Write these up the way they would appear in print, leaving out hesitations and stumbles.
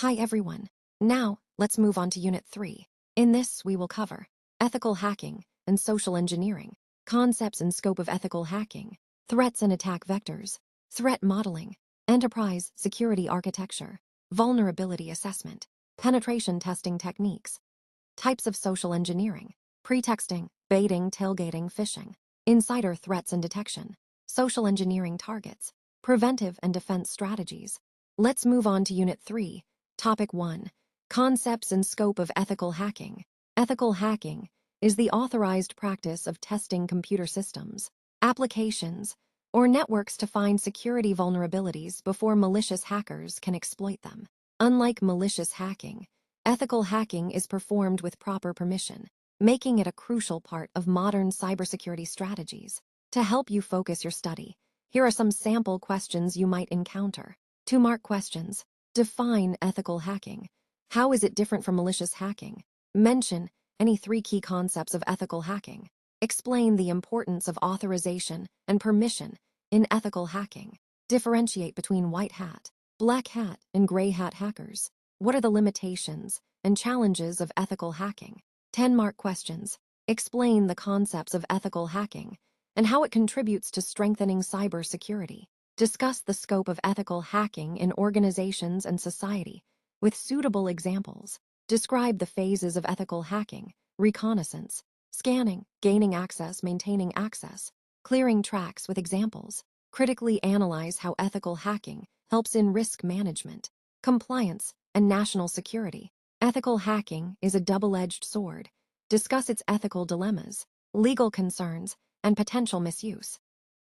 Hi everyone. Now, let's move on to Unit 3. In this, we will cover ethical hacking and social engineering, concepts and scope of ethical hacking, threats and attack vectors, threat modeling, enterprise security architecture, vulnerability assessment, penetration testing techniques, types of social engineering, pretexting, baiting, tailgating, phishing, insider threats and detection, social engineering targets, preventive and defense strategies. Let's move on to Unit 3. Topic 1. Concepts and scope of ethical hacking. Ethical hacking is the authorized practice of testing computer systems, applications, or networks to find security vulnerabilities before malicious hackers can exploit them. Unlike malicious hacking, ethical hacking is performed with proper permission, making it a crucial part of modern cybersecurity strategies. To help you focus your study, here are some sample questions you might encounter. 2-mark questions. Define ethical hacking. How is it different from malicious hacking? Mention any 3 key concepts of ethical hacking. Explain the importance of authorization and permission in ethical hacking. Differentiate between white hat, black hat, and gray hat hackers. What are the limitations and challenges of ethical hacking? 10-mark questions. Explain the concepts of ethical hacking and how it contributes to strengthening cybersecurity. Discuss the scope of ethical hacking in organizations and society with suitable examples. Describe the phases of ethical hacking: reconnaissance, scanning, gaining access, maintaining access, clearing tracks with examples. Critically analyze how ethical hacking helps in risk management, compliance, and national security. Ethical hacking is a double-edged sword. Discuss its ethical dilemmas, legal concerns, and potential misuse.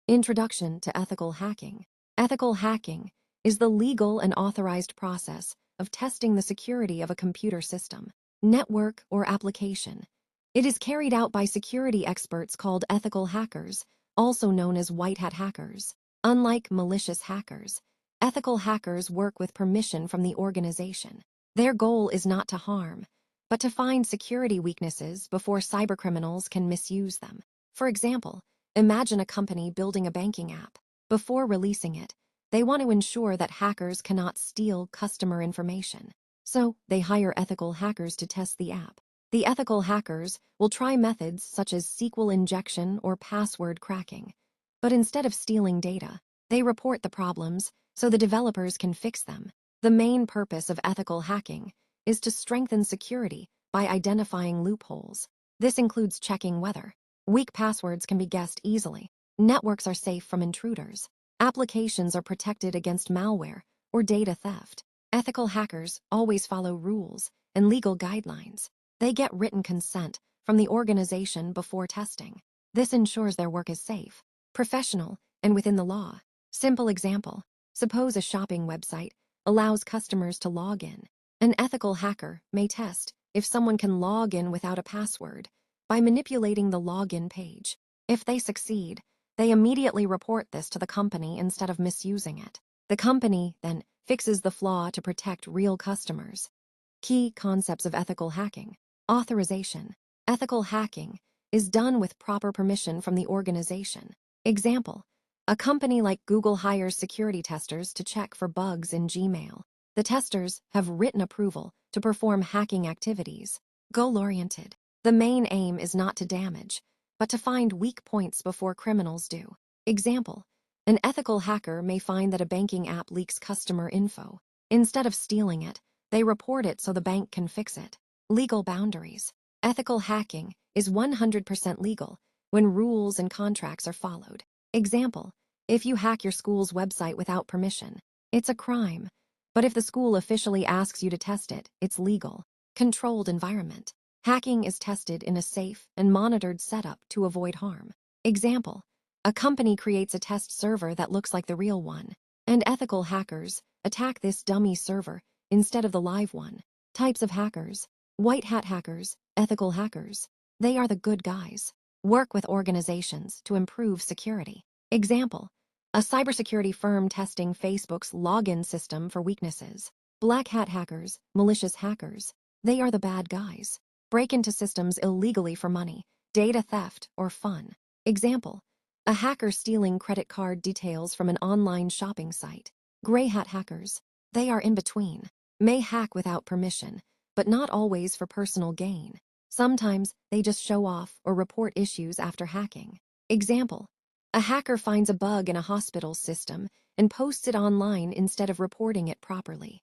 Introduction to ethical hacking. Ethical hacking is the legal and authorized process of testing the security of a computer system, network, or application. It is carried out by security experts called ethical hackers, also known as white hat hackers. Unlike malicious hackers, ethical hackers work with permission from the organization. Their goal is not to harm, but to find security weaknesses before cybercriminals can misuse them. For example, imagine a company building a banking app. Before releasing it, they want to ensure that hackers cannot steal customer information. So, they hire ethical hackers to test the app. The ethical hackers will try methods such as SQL injection or password cracking. But instead of stealing data, they report the problems so the developers can fix them. The main purpose of ethical hacking is to strengthen security by identifying loopholes. This includes checking whether weak passwords can be guessed easily, networks are safe from intruders, applications are protected against malware or data theft. Ethical hackers always follow rules and legal guidelines. They get written consent from the organization before testing. This ensures their work is safe, professional, and within the law. Simple example: suppose a shopping website allows customers to log in. An ethical hacker may test if someone can log in without a password by manipulating the login page. If they succeed, they immediately report this to the company instead of misusing it. The company then fixes the flaw to protect real customers. Key concepts of ethical hacking. Authorization. Ethical hacking is done with proper permission from the organization. Example: a company like Google hires security testers to check for bugs in Gmail. The testers have written approval to perform hacking activities. Goal-oriented. The main aim is not to damage, but to find weak points before criminals do. Example: an ethical hacker may find that a banking app leaks customer info. Instead of stealing it, they report it so the bank can fix it. Legal boundaries. Ethical hacking is 100% legal when rules and contracts are followed. Example: if you hack your school's website without permission, it's a crime. But if the school officially asks you to test it, it's legal. Controlled environment. Hacking is tested in a safe and monitored setup to avoid harm. Example: a company creates a test server that looks like the real one, and ethical hackers attack this dummy server instead of the live one. Types of hackers. White hat hackers, ethical hackers. They are the good guys. Work with organizations to improve security. Example: a cybersecurity firm testing Facebook's login system for weaknesses. Black hat hackers, malicious hackers. They are the bad guys. Break into systems illegally for money, data theft, or fun. Example: a hacker stealing credit card details from an online shopping site. Gray hat hackers. They are in between. may hack without permission, but not always for personal gain. Sometimes they just show off or report issues after hacking. Example: a hacker finds a bug in a hospital system and posts it online instead of reporting it properly.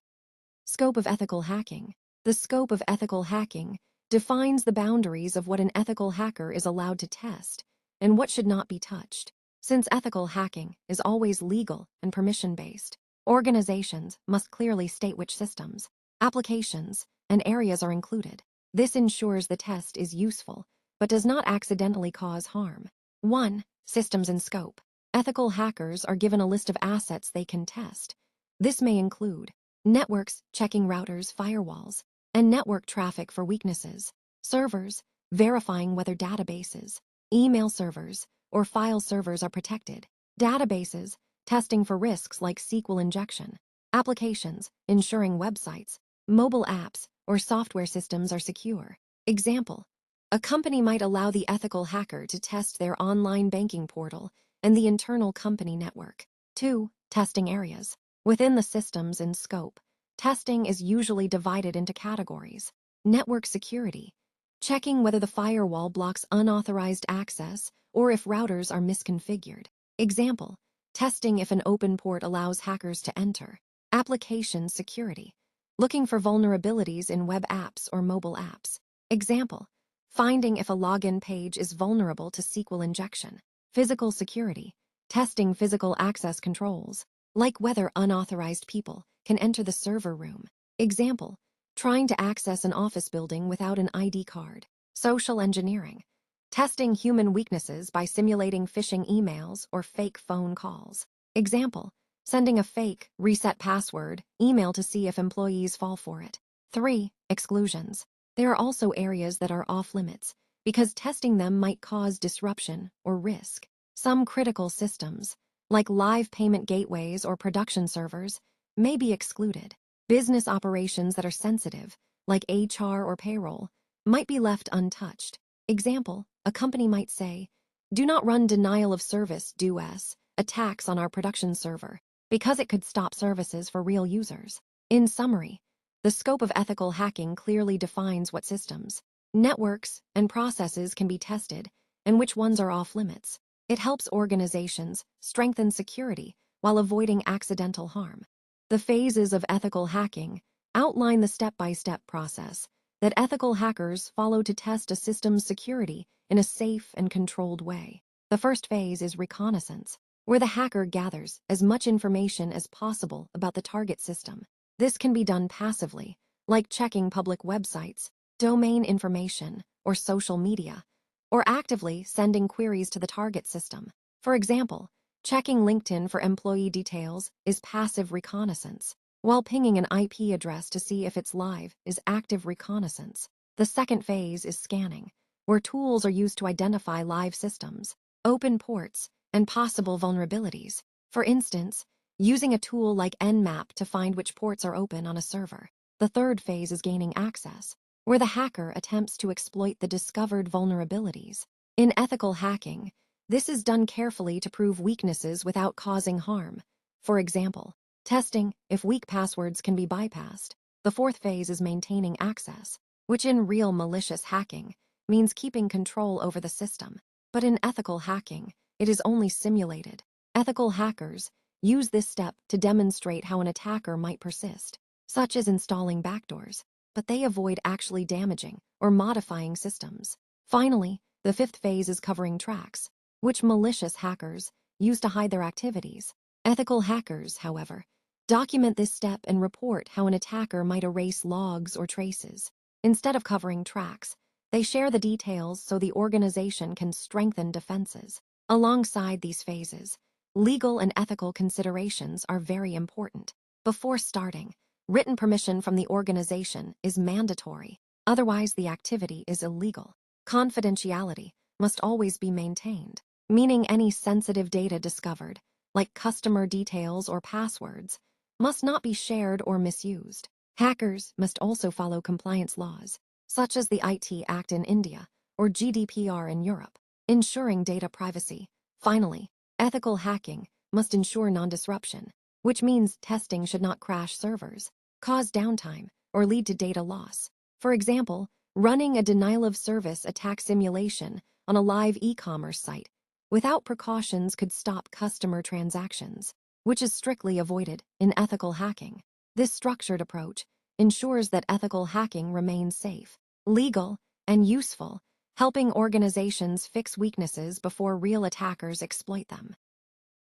Scope of ethical hacking. The scope of ethical hacking defines the boundaries of what an ethical hacker is allowed to test and what should not be touched. Since ethical hacking is always legal and permission-based, organizations must clearly state which systems, applications, and areas are included. This ensures the test is useful, but does not accidentally cause harm. 1. Systems and scope. Ethical hackers are given a list of assets they can test. This may include networks, checking routers, firewalls, and network traffic for weaknesses, servers, verifying whether databases, email servers, or file servers are protected, databases, testing for risks like SQL injection, applications, ensuring websites, mobile apps, or software systems are secure. Example: a company might allow the ethical hacker to test their online banking portal and the internal company network. 2. Testing areas. Within the systems and scope, testing is usually divided into categories. Network security, checking whether the firewall blocks unauthorized access or if routers are misconfigured. Example: testing if an open port allows hackers to enter. Application security, looking for vulnerabilities in web apps or mobile apps. Example: finding if a login page is vulnerable to SQL injection. Physical security, testing physical access controls, like whether unauthorized people can enter the server room. Example: trying to access an office building without an ID card. Social engineering, testing human weaknesses by simulating phishing emails or fake phone calls. Example: sending a fake, reset password email to see if employees fall for it. 3. Exclusions. There are also areas that are off-limits, because testing them might cause disruption or risk. Some critical systems, like live payment gateways or production servers, may be excluded. Business operations that are sensitive, like HR or payroll, might be left untouched. Example: a company might say, "Do not run denial of service (DoS) attacks on our production server," because it could stop services for real users. In summary, the scope of ethical hacking clearly defines what systems, networks, and processes can be tested and which ones are off-limits. It helps organizations strengthen security while avoiding accidental harm. The phases of ethical hacking outline the step-by-step process that ethical hackers follow to test a system's security in a safe and controlled way. The first phase is reconnaissance, where the hacker gathers as much information as possible about the target system. This can be done passively, like checking public websites, domain information, or social media, or actively sending queries to the target system. For example, checking LinkedIn for employee details is passive reconnaissance, while pinging an IP address to see if it's live is active reconnaissance. The second phase is scanning, where tools are used to identify live systems, open ports, and possible vulnerabilities. For instance, using a tool like Nmap to find which ports are open on a server. The third phase is gaining access, where the hacker attempts to exploit the discovered vulnerabilities. In ethical hacking, this is done carefully to prove weaknesses without causing harm. For example, testing if weak passwords can be bypassed. The fourth phase is maintaining access, which in real malicious hacking means keeping control over the system. But in ethical hacking, it is only simulated. Ethical hackers use this step to demonstrate how an attacker might persist, such as installing backdoors, but they avoid actually damaging or modifying systems. Finally, the fifth phase is covering tracks, which malicious hackers use to hide their activities. Ethical hackers, however, document this step and report how an attacker might erase logs or traces. Instead of covering tracks, they share the details so the organization can strengthen defenses. Alongside these phases, legal and ethical considerations are very important. Before starting, written permission from the organization is mandatory, otherwise the activity is illegal. Confidentiality must always be maintained, meaning any sensitive data discovered, like customer details or passwords, must not be shared or misused. Hackers must also follow compliance laws, such as the IT Act in India or GDPR in Europe, ensuring data privacy. Finally, ethical hacking must ensure non-disruption, which means testing should not crash servers, cause downtime, or lead to data loss. For example, running a denial-of-service attack simulation on a live e-commerce site without precautions could stop customer transactions, which is strictly avoided in ethical hacking. This structured approach ensures that ethical hacking remains safe, legal, and useful, helping organizations fix weaknesses before real attackers exploit them.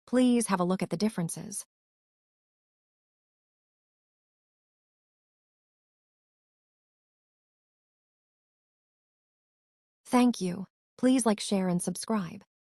Please have a look at the differences. Thank you. Please like, share, and subscribe.